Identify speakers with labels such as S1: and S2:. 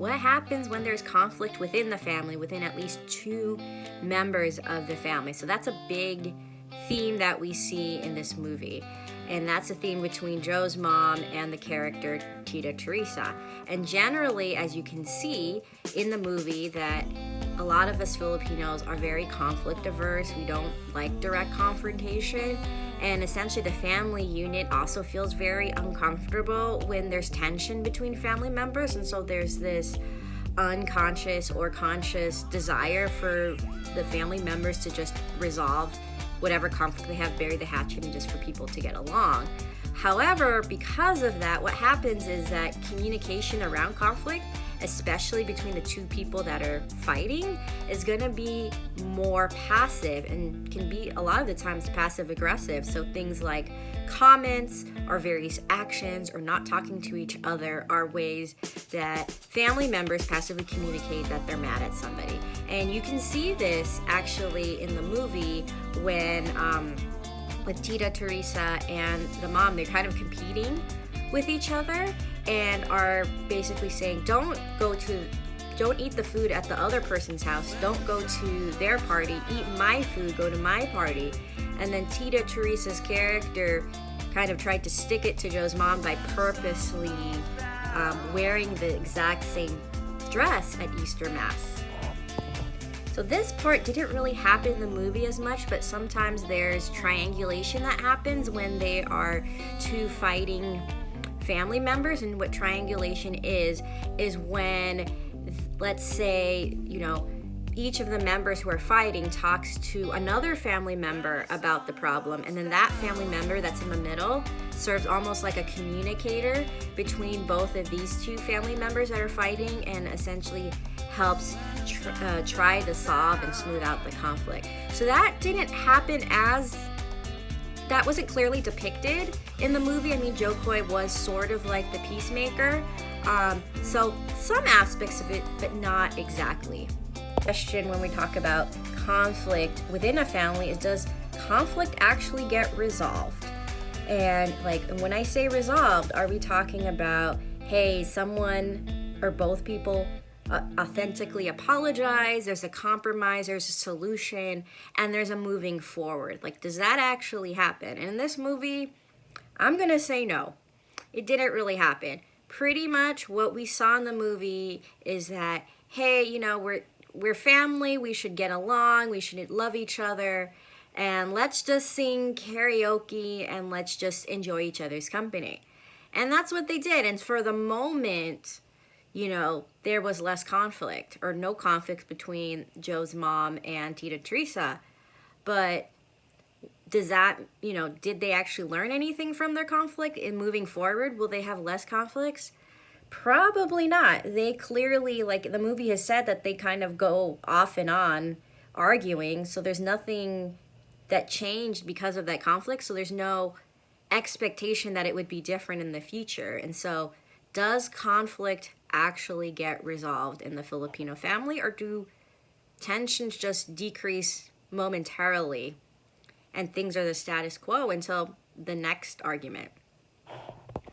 S1: what happens when there's conflict within the family, within at least two members of the family. So that's a big theme that we see in this movie. And that's a theme between Joe's mom and the character Tita Teresa. And generally, as you can see in the movie, that a lot of us Filipinos are very conflict averse. We don't like direct confrontation. And essentially the family unit also feels very uncomfortable when there's tension between family members. And so there's this unconscious or conscious desire for the family members to just resolve whatever conflict they have, bury the hatchet, and just for people to get along. However, because of that, what happens is that communication around conflict, especially between the two people that are fighting, is going to be more passive and can be a lot of the times passive aggressive. So things like comments or various actions or not talking to each other are ways that family members passively communicate that they're mad at somebody. And you can see this actually in the movie when with Tita Teresa and the mom, they're kind of competing with each other and are basically saying, don't eat the food at the other person's house, don't go to their party, eat my food, go to my party. And then Tita Teresa's character kind of tried to stick it to Joe's mom by purposely wearing the exact same dress at Easter Mass. So this part didn't really happen in the movie as much, but sometimes there's triangulation that happens when they are two fighting family members. And what triangulation is when, let's say, each of the members who are fighting talks to another family member about the problem, and then that family member that's in the middle serves almost like a communicator between both of these two family members that are fighting, and essentially helps try to solve and smooth out the conflict. So that didn't happen that wasn't clearly depicted in the movie. I mean, Joe Coy was sort of like the peacemaker. So some aspects of it, but not exactly. Question when we talk about conflict within a family is, does conflict actually get resolved? And when I say resolved, are we talking about, hey, someone or both people authentically apologize, there's a compromise, there's a solution, and there's a moving forward? Does that actually happen? And in this movie, I'm gonna say no. It didn't really happen. Pretty much what we saw in the movie is that, hey, we're family, we should get along, we should love each other, and let's just sing karaoke and let's just enjoy each other's company. And that's what they did. And for the moment, there was less conflict or no conflict between Joe's mom and Tita Teresa. But does that, did they actually learn anything from their conflict in moving forward? Will they have less conflicts? Probably not. They clearly, the movie has said, that they kind of go off and on arguing. So there's nothing that changed because of that conflict. So there's no expectation that it would be different in the future. And so does conflict actually get resolved in the Filipino family, or do tensions just decrease momentarily and things are the status quo until the next argument?